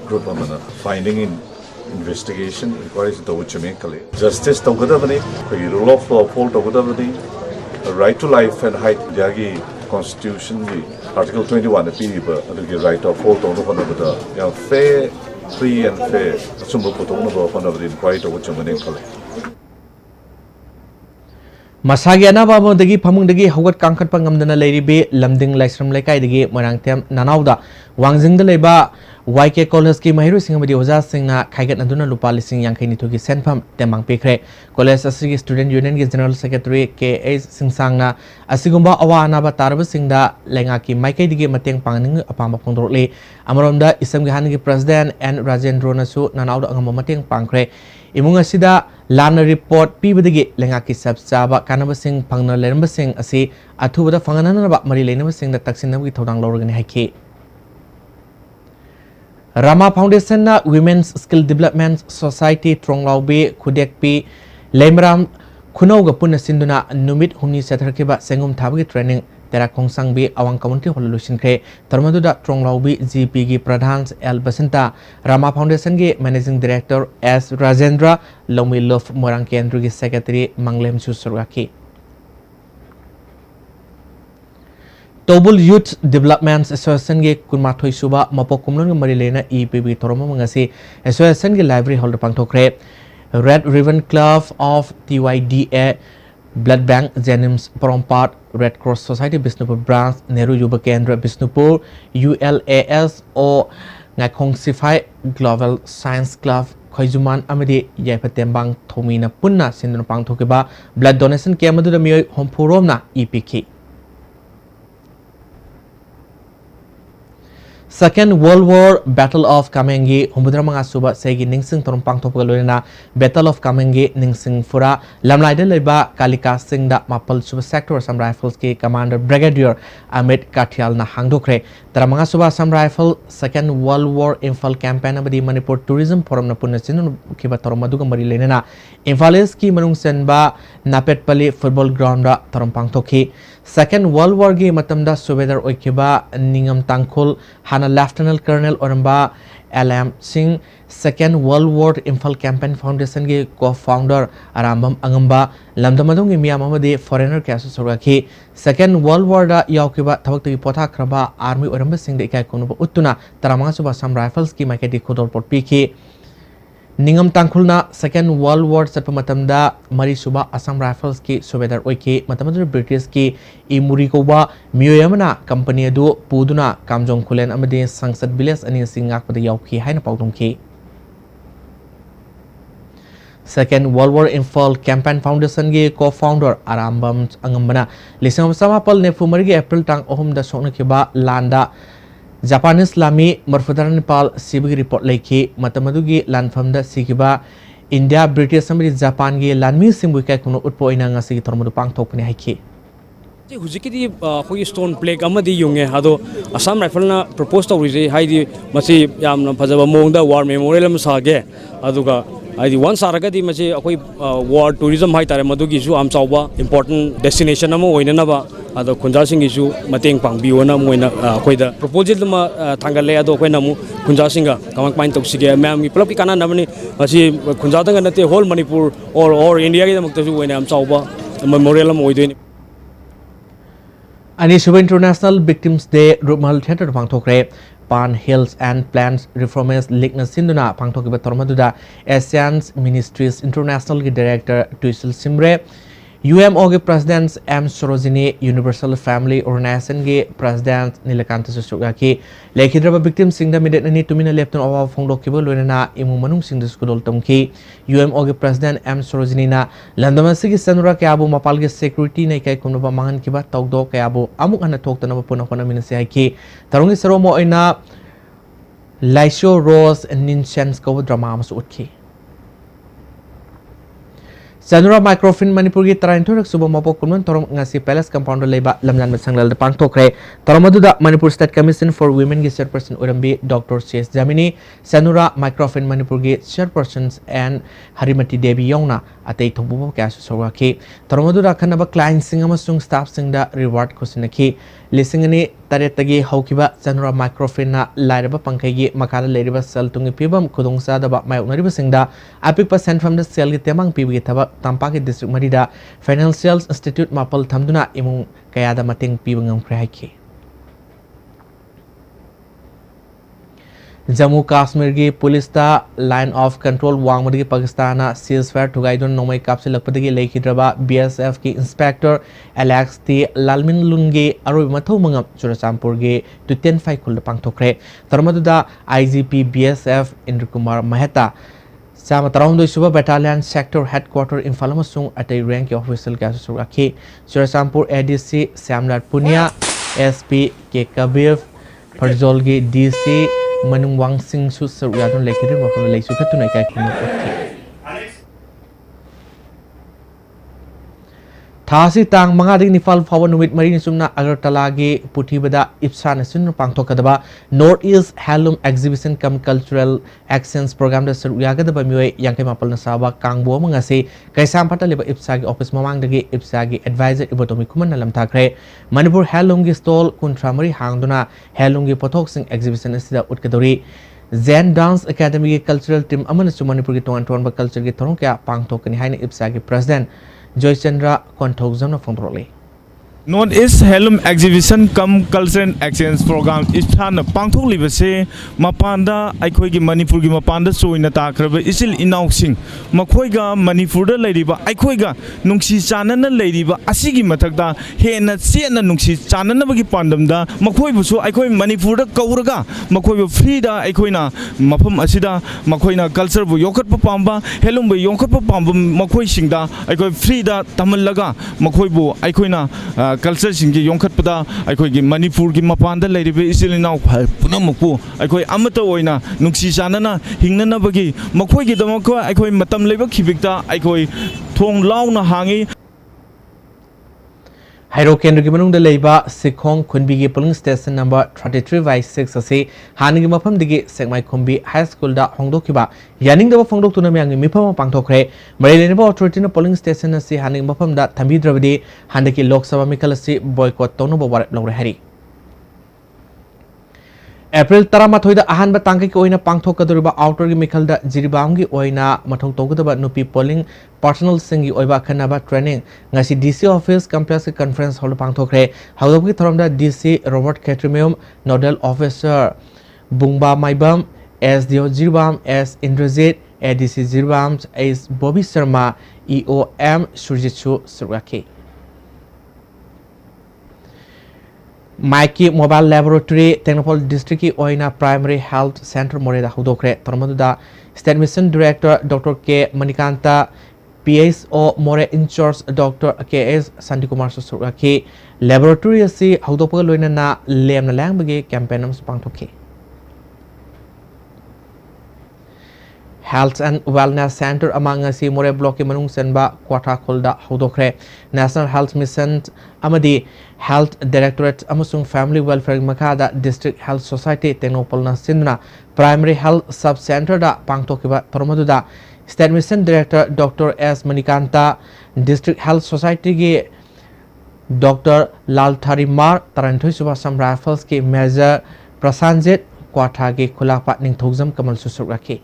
group amana finding in investigation inquiries to which justice to godavani rule of law fall to godavani right to life and height jagi constitution article 21 the the right of fall to no fair free and fair sumbu puto no inquiry to which Masagi anaba amodagi phamungdagi hogat kangkhatpa ngamdana leiribe lamding laisram leikaidagi marangtem nanauda wangjingda leiba YK College ki mahiru singamadi oja singna khaigat naduna lupa lising yang khaini thogi senfam temang pekre college asigi student union ki general secretary KA singsangna asigumba awa anaba tarba singda lenga ki maikai dige mateng pangning apamba phongdorle amaromda isamgi hangi president N Rajendro nasu nanauda angam mateng pangkre imung asida lana report pibadagi lenga ki sabchaba kanaba sing phangna leramba sing asi athubada phangana ba mari leinaba sing da taksinam ki thodang lorgani haike Rama Foundation na Women's Skill Development Society Tronglaubi Kudekpi Lemram Kunauga Puna Sinduna Numit Humni Setharkiba Sengum Thabagi Training Tera Kongsangbi Awang Community Holution Kre Tarmaduda Tronglaubi GPG Pradhan L Basanta Rama Foundation ge Managing Director S Rajendra Lomi Love Morang Kendru ge Secretary Manglem Susuraki Tobul Youth Development Association ge Kunmathoi Suba Mapokumlon ge Marilena EPB Toroma Mangasi Association ge Library Holder Pangthokre Red Ribbon Club of TYDA Blood Bank Jenims Porompat Red Cross Society Bisnupur Branch Nehru Yuba Kendra Bisnupur ULAS o Ngakongsify Global Science Club Khoijuman amadi Yaipatembang Thomina Punna Sinduna Pangthokiba Blood Donation ke amadu mioi Hompuromna EPK Second World War Battle of Kamengi Humbudra Manga Suba Segi Ningsing Torumpang Topgalorina Battle of Kamengi Ningsing Fura Lamlaida Leba Kalika Singh da Mapal Suba Sector Assam Rifles ke Commander Brigadier Amit Kathial na Hangdokre Taramanga Suba Assam Rifle Second World War Imphal Campaign abadi Manipur Tourism Forum na Punasin Kiba Toromaduga Mari Lenena Imphalis ki Manung Senba Napetpali Football Ground da Torumpang Toki Second World War ge matamda Subedar Oikiba Ningam Tangkhul Hana Lieutenant Colonel Oramba LM Singh Second World War Imphal Campaign Foundation ge co-founder Arambam Angamba Lamdamadung ge Miyamamadi foreigner kasu soraki Second World War da yaukiba thabakti potha kraba army Oramba Singh de ikai konuba uttuna taramanga suba Assam Rifles ki maketi khodor pot piki Ningam Tangkhulna Second World War Satpa matamda Mari Suba Assam Rifles ki Subedar Oike matamadu British ki Imuri Koba Mioyamana Company adu Puduna Kamjong Kulen amadi Sangsad Village ani Singak pada yauki haina pautungki Second World War Imphal Campaign Foundation ge co-founder Arambam Angambana Lisam Samapal Nefumari ge April tang ohum da sokna kiba landa Japanese Lami Marfudaran Nepal Sibigi report Lake Matamadugi Landfamda Sikiba India British Samari Japan ge Lanmi Simbuka Kuno Utpoina Ngasi Tormudu Pang Tokni Hiki Hujikidi Hoi Stone Plague Amadi Yunge Hado Assam Rifle na proposed to Rize Heidi Masi Yam Pazaba Monda War Memorial Sage Aduga Adi one Saragadi Masi war tourism high Taramadugi issue Am Sauba important destination Amo Winanaba Ado Kunjasing issue Mateng Pang Biona Moina Koida proposal ma Tangale Ado Kenamu Kunjasinga Kamak Pine Toxiga Mam Plopikana Namani Masi Kunjatanga Nate whole Manipur or India Muktasu when Am Sauba Memorial Moidin Ani Suba International Victims Day Rumal Theater Pangthokre Pan Hills and Plants Reformers League na Sinduna Pangthokiba Tormaduda Asians Ministries International ki Director Tuisil Simre UMO ge President M Sorojini Universal Family Organization ge President Nilakanta Susugaki Lekhidraba victims singda midet ni tumina lepton awa phongdokiba loina imu manung singda skudol tomki UMO ge President M Sorojini na landamasi gi sanura ke abu mapal ge security nei kai kunba mangan kiba tawdo ke abu amuk ana thoktana puna khona minase haiki tarungi saromo oina Laisho Rose Ninchens ko drama masu utki Sanura Microfin Manipur gi Taranturak Suba Mapo Kunman Torom Ngasi Palace Compounder Leba Lamjan Sanglal de Pangtokre Toromaduda Manipur State Commission for Women gi Chairperson Urambi Dr. C.S. Jamini Sanura Microfin Manipur gi Chairpersons and Harimati Devi Yongna Atei Thobubo Kasu Soraki Toromaduda Kanaba client sing amasung staff singda reward kosinaki Lisingani Taretagi Haukiba Sanura Microfin na Lairaba Pankagi Makala Leriba Sel Tungi Pibam Kudungsa Daba Mayunariba Singda Apik percent from the cell Temang Pibi Taba Tampaki District Marida Financial Institute Mapal Tamduna Imung Kayada Mating Pibangam Krahiki Jammu Kashmir की police line of control वांगमदगी Pakistan ceasefire थुगाइदुन नोमई कापसिलकपदगी लेखिद्रबा BSF की inspector Alex T Lalmin लुनगी अरोई मथौ मंगम चुरचामपुर की टुटेन फाइकुल पांथोखरे तरमदुदा आईजीपी बीएसएफ इंद्र कुमार मेहता चाम तरह सूब बटालियन सेक्टर हेडक्वार्टर इम्फाल अटई रैंक के ऑफिसर क्या सुरक्षी चुरचामपुर एडीसी श्यामलाल पुनिया एसपी के कबीर फरजोल की डीसी मनुंग वांगसिंग सु सरुयादुन लेखिद्र मफम लेसु खतुन इकाई खुनु थासी तांग मंगादी निफाल फाव नुमित मरी निसुमना अगरतला के पुठीबदा इप्सा नसुन पांगथोकदबा north east handloom exhibition cum cultural exchange programme द सरुयागदबा मियोय यांकै मापल नसाबा कांगबो मंगासे कैसाम फटलेबा इप्सा के ऑफिस ममांगदगी इप्सा के एडवाइजर इबोटोमी कुमन लमथाखरे मणिपुर हैंडलूम की स्टॉल कुंट्रामरी हांगदुना हैंडलूम की पोथोक्सिंग एग्जीबिशन असिदा उटकदोरी जैन डांस अकादमी की कल्चरल टीम अमनसु मणिपुर की तोन कल्चर की थरों क्या पांगथोकनी हाइने इप्सा के प्रेसिडेंट जयचंद्र कोंथोगजम फोंदरोले north east handloom exhibition cum cultural exchange programme इस्थान पांथोकलिबसे मपानदा अखोइगी मणिपुर की मपानदा सोइना ताखरबे इसिल इनाउसिंग मखोइगा मणिपुरदा लैरिबा अखोइगा नुंसी चानना लैरिबा असिगी मथकदा हेना सेना नुंसी चाननबगी पांडमदा मखोइबुसु अखोइ मणिपुरदा कौरगा मखोइबु फ्रीदा अखोइना मफम असिदा मखोइना कल्चर बु योखटप पांबा हैंडलूम बु योखटप पांबा मखोइसिंगदा अखोइ फ्रीदा तमलगा मखोइबु अखोइना कल्चर सिंह योंखटपदा अखोइगी मणिपुर की मपानदा लैरिबे इसिल इनाउ पुनमकु अखोइ अमत ओइना नुंसी चानना हिंगननबगी मखोइगी दमक अखोइ मतम लेबा खिबिकता अखोइ थोंग लाउना हांगी हाइरो केंद्र की मनुंग लेबा सिखोंग खुनबी की पोलिंग स्टेशन नंबर 33/6 असे हानिगी मफम दिगी सेगमाई खुंबी हाई स्कूल दा होंगदोखिबा यानिंगदबा फोंगदोक्तुना मियांगी मिफम पांगथोखरे मरेलेनबा अथॉरिटी पोलिंग स्टेशन असे हानिगी मफम दा थंबीद्रबदी हांदकी लोकसभा मिखल असे बॉयकॉट तौनबा वारेप लौरे हरी April 13 da ahan ba tangkai ki oina pangthokadoriba outer gi mikhal da jiribam gi oina mathau togdaba nupi polling personal singi oiba khanaba training ngasi DC office complex conference hall pangthokre hawdogi thorom da DC Robert Ketrimeum nodal officer Bungba Maibam as Dio Jiribam as Indrajit ADC Jiribam as Bobby Sharma EOM Surjitsu Suraki Mikey Mobile Laboratory Technopol District की ओइना Primary Health Center मोरेदा हुदोखरे तरमदुदा State Mission Director Dr. K Manikanta PSO more In Charge Dr. KS Santi Kumar Susuraki Laboratory asi हुदोपग लोइना ना लेम ना लैंग बगे campaign नम्स पांगथोखे Health and Wellness Center among us more block manung senba kwata kolda hodokre National Health Mission amadi Health Directorate amasung Family Welfare makada District Health Society Technopol na sindna Primary Health Sub Center da pangtokiba tormaduda State Mission Director Dr. S Manikanta District Health Society ge Dr. Lal Tharimar Tarantoi Subasam Rifles ke Major Prasanjit kwata ge khulapa ningthogzam kamal susuraki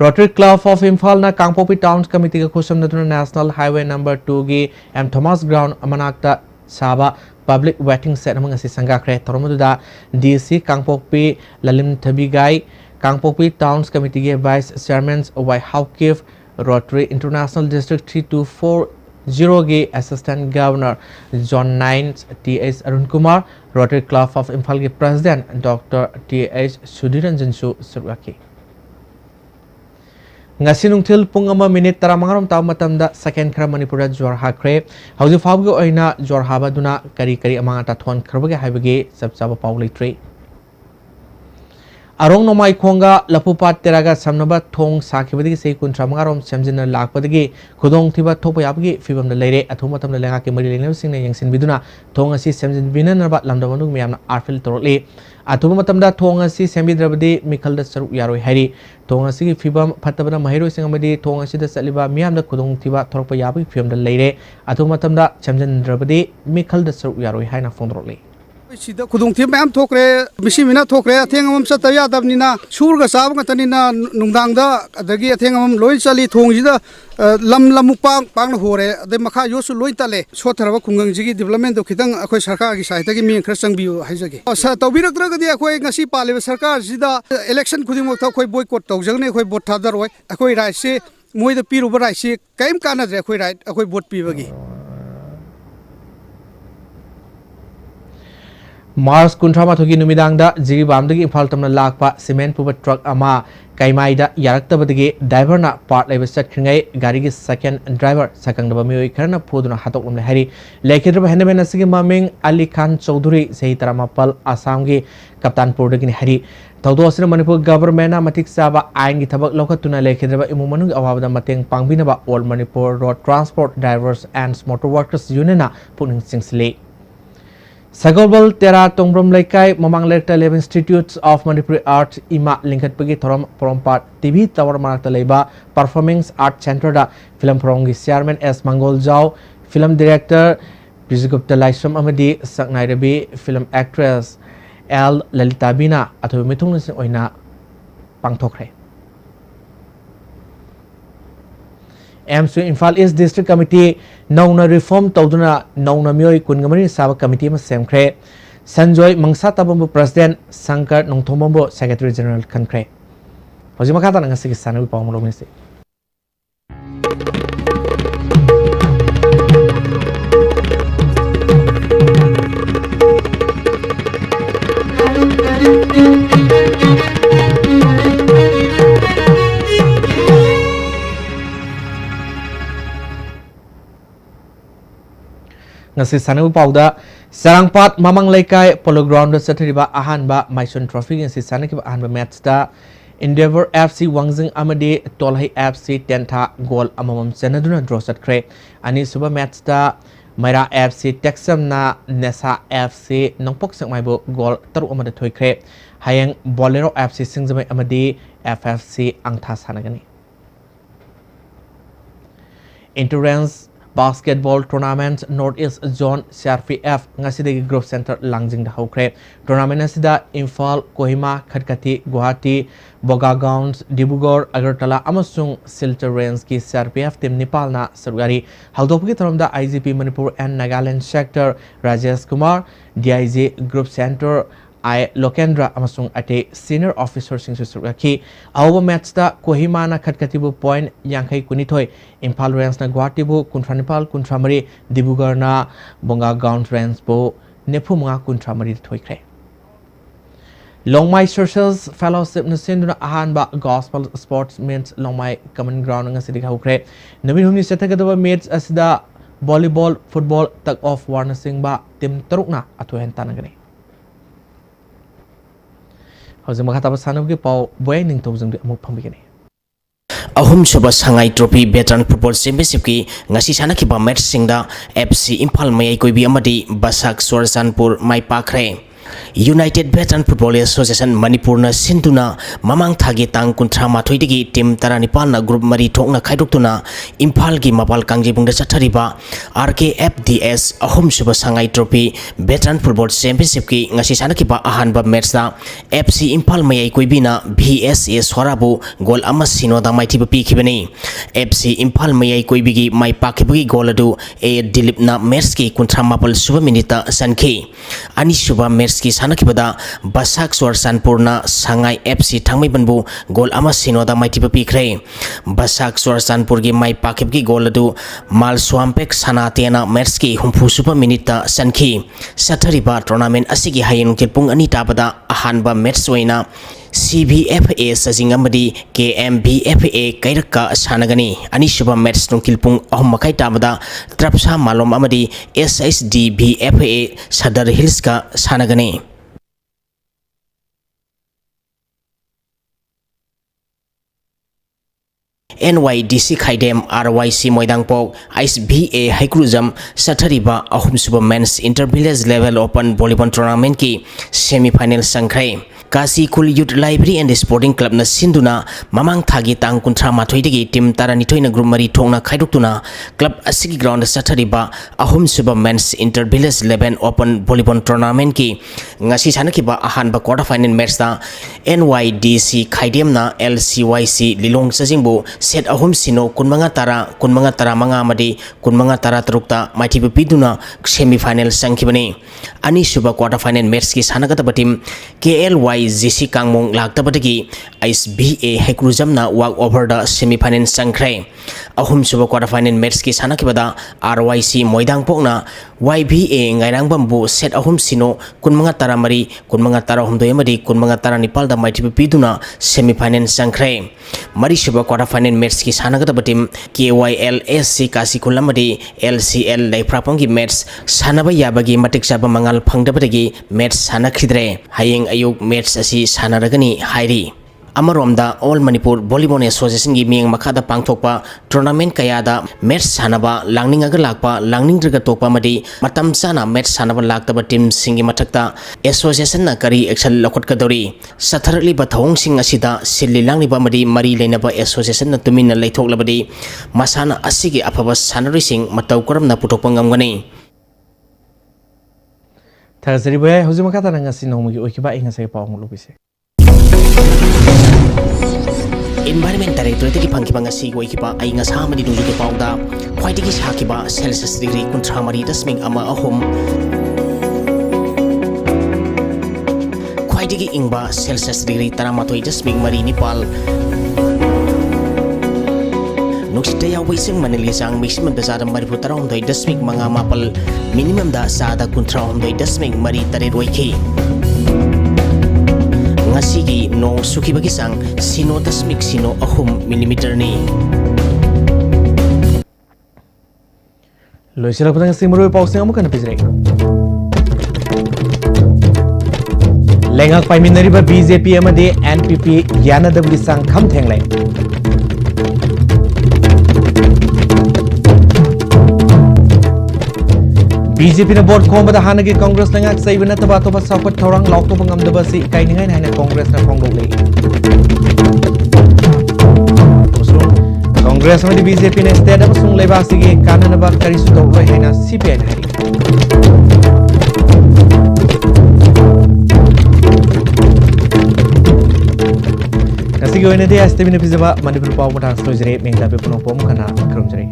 Rotary Club of Imphal na Kangpopi Towns Committee ka khusam natuna National Highway number 2 gi M Thomas Ground amanakta saba public waiting set among asi sangakre toromuda DC Kangpopi Lalim Thabigai Kangpopi Towns Committee ge Vice Chairman Wai Haukif Rotary International District 3240 gi Assistant Governor John 9 TH Arun Kumar Rotary Club of Imphal gi President Dr. TH Sudhiranjan Su Suraki ngasi nungthil pung ama minute tara mangarom taw matamda second khara manipura jor hakre hauji fawgi oina jor habaduna kari kari amanga ta thon kharbage haibage sabsaba pawleitre arong nomai khonga lapupat teraga samnaba thong sakhibadi sei kuntra mangarom semjina lakpadagi khudong thiba thopa yabagi fibam da leire athuma tamna lenga ke mari lene sing ne yangsin biduna thong asi semjin binanaba lamdamanu miyamna arfil torole athuma matamda thong asi sembidrabadi mikhal da saru yaroi hari thong asi gi fibam phatabana mahiro sing amadi thong asi da saliba miyamda khudong thiba thorpa yabagi fibam da leire athuma matamda semjin drabadi mikhal da saru yaroi haina fondrole Sida kudung tim am thokre misi mina thokre athengam sa taya dabnina surga sab ngatanina nungdangda adagi athengam loi chali thongjida lam lamupang pang hore de makha yosu loi tale sotharaba khungang jigi development do khitang akhoi sarkar gi saita gi mi khra changbiu haijage sa tawbirak tra gadi akhoi ngasi pale sarkar sida election khuding mo thakoi boycott tawjagne akhoi vote thadaroi akhoi right se moida piru right se kaim kana je akhoi right akhoi vote pibagi Mars kuntrama thogi numidangda jigi bamdagi imphal tamna lakpa cement puba truck ama kaimaida yaraktabadagi driver na part leba satkhringai gari gi second driver sakangdaba mioi kharna phuduna hatoklomle hari lekhidraba hendamen asigi maming Ali Khan Chaudhary sehi taramapal Assam gi Kaptanpur dagi hari tawdo asina Manipur government na matik saba ain gi thabak lokhatuna lekhidraba imu manung awabada mateng pangbinaba All Manipur Road Transport Drivers and Motor Workers Union na puning singsle Sagolbal Tera Tongbrom Laikai Mamang Lecta 11 Institutes of Manipuri Art Ima Linkat Pagi Thorom Porompat TV Tower Manakta Leba Performance Art Center da Film Prongi Chairman S Mangol Jau Film Director Bizigupta Laisham Amadi Saknai Rabi Film Actress L Lalita Bina Atho Mitung Nising Oina Pangthokre M2 Imphal East District Committee Nauna Reform Tawduna Nauna Mioi Kungamari Saba Committee ma semkre Sanjoy Mangsa Tabambu President Sankar Nongthombo Secretary General Kankre Hojima Kata Nangasi Sanawi Pawmulo Ministry ngasi sanawi pauda Sarangpat Mamang Laikai Polo Ground sathriba ahanba Maison Trophy ngasi sanakiba ahanba match da Endeavour FC Wangjing amadi Tolhai FC Tentha goal amamam senaduna draw satkre ani suba match da Maira FC Texam na Nesa FC Nongpok Sakmaibo goal taru amada thoikre hayang Bolero FC Singjamai amadi FFC Angtha sanagani Endurance Basketball Tournament Northeast Zone CRPF ngasidagi Group Center Langjing da hokre tournament asida Imphal Kohima Khatkati Guwahati Bogagauns Dibugor Agartala amasung Silchar Range ki CRPF team Nepal na sarugari haldopgi tharamda IGP Manipur and Nagaland sector Rajesh Kumar DIG Group Center I Lokendra amasung ate senior officer sing suraki awa match da Kohima na Khatkatibu point Yankai Kunithoi Imphal Range na Guwahatibu Kuntranipal Kuntramari Dibugor na Bogagauns Range bo Nephumunga Kuntramari thoikre Longmai Socials Fellowship na sinduna ahanba Gospel Sportsmen's Longmai Common Ground nga sidik hokre namin humni sethagadaba match asida volleyball football tug of war na singba team taruk na atuhen tanagani Hozim makataba sanabgi pau boy ning tawjang amuk phambigani Ahum Suba Sangai Trophy Veteran Football Championship ki ngasi sanakiba match singda FC Imphal Mayai Koibi amadi Basak Sorsanpur mai pakre United Veteran Football Association Manipur na sinduna mamang thagi tang kuntrama thoidigi team taranipal na group mari thokna khaidoktuna Imphal gi mapal kangjibungda chathariba RKFDS Ahum Suba Sangai Trophy Veteran Football Championship ki ngasi sanakiba ahanba match da FC Imphal Mayai Koibina VSA Sorabu goal ama sinoda maithiba pikhibani FC Imphal Mayai Koibigi mai pakhibagi goal adu A Dilip na match ki kuntrama pal suba minita sankhi ani suba match ki sanakibada Basak Sorsanpurna Sangai FC Thangmai Banbu goal ama sinoda maitiba pikre Basak Sorsanpur gi mai pakib gi goal adu Mal Swampek Sanatena match ki humpu super minita sankhi sathariba tournament asigi hayen kilpung ani tabada ahanba match oina CBFA Sajing amadi KMBFA Kairaka Sanagani Anishuba match nungkilpung ahmakai tabada Trapsa Malom amadi SSDBFA Sadar Hills ka Sanagani NYDC Khaidem RYC Moidangpok ISBA Haikruzam Sathariba Ahum Suba Men's Intervillage Level Open Volleyball Tournament ki semi-final sangkhrai Kasi Khul Youth Library and Sporting Club na sinduna mamang thagi tang kuntra mathoidagi team taranithoina group mari thongna khaidoktuna club asigi ground sathariba ahum suba men's inter-village 11 open volleyball tournament ki ngasi sanakiba ahanba quarter final match da NYDC Khaidem na LCYC Lilong Sajingbu set ahum sino kunmanga tara manga amadi kunmanga tara tarukta maithibu piduna semi final sangkibani ani suba quarter final match ki sanagata team KLYGC Kangmong Laktabadagi ISBA Hekruzamna walk over the semi final sangkre ahum suba quarter final match ki sanakibada RYC Moidang Pokna YBA Ngairang Bambu set ahum sino kunmanga tara mari kunmanga tara humdoi amadi kunmanga tara nipal da maithibu piduna semi final sangkre mari suba quarter final match ki sanagata team KYLSC Kasikhul amadi LCL Laiprapongi match sanaba yabagi matik saba mangal phangdabadagi match sanakhidre hayeng ayuk match asi sanaragani hairi Amaromda All Manipur Volleyball Association gi mieng makada pangthokpa tournament kayada match sanaba langningaga lakpa langningraga tokpa madi matam sana match sanaba laktaba team singi mathakta association na kari action lokhotkadori satharali ba thong sing asida silli langniba madi mari leinaba association na tumina leithoklabadi masana asigi afaba sanari sing matau koramna putokpa ngamgani Thasari boy huzuma kata nanga sinong gi okiba inga sai paung lubise Environment Directorate ki pangkiba ngasi goikiba ai nga samadi duju ke pauda khwaitigi sakiba Celsius degree kuntramari dasming ama ahum khwaitigi ingba Celsius degree taramatoi dasming mari nipal nuksita yawi sing manili sang maximum da sada mari putaram doi dasming manga mapal minimum da sada kuntram doi dasming mari tare roiki Ngasigi no suki bagi sang sino dasmik sino ahum millimeter ni. Loisira patang simuro pausing amu kana pizre. Lengak paiminari ba BJP amadi NPP yana dabli sang kham thenglai. BJP na board khom bada hanagi Congress lengak saibana taba toba support thorang lokto bangam daba si kai ningai na Congress na khonglok le Congress ma di BJP na state am sung leba sige kanana ba kari su do loi haina CPI na hari Nasigi oina de astebina pizaba Manipur paw matang slojre mengda be punong pom kana krom jare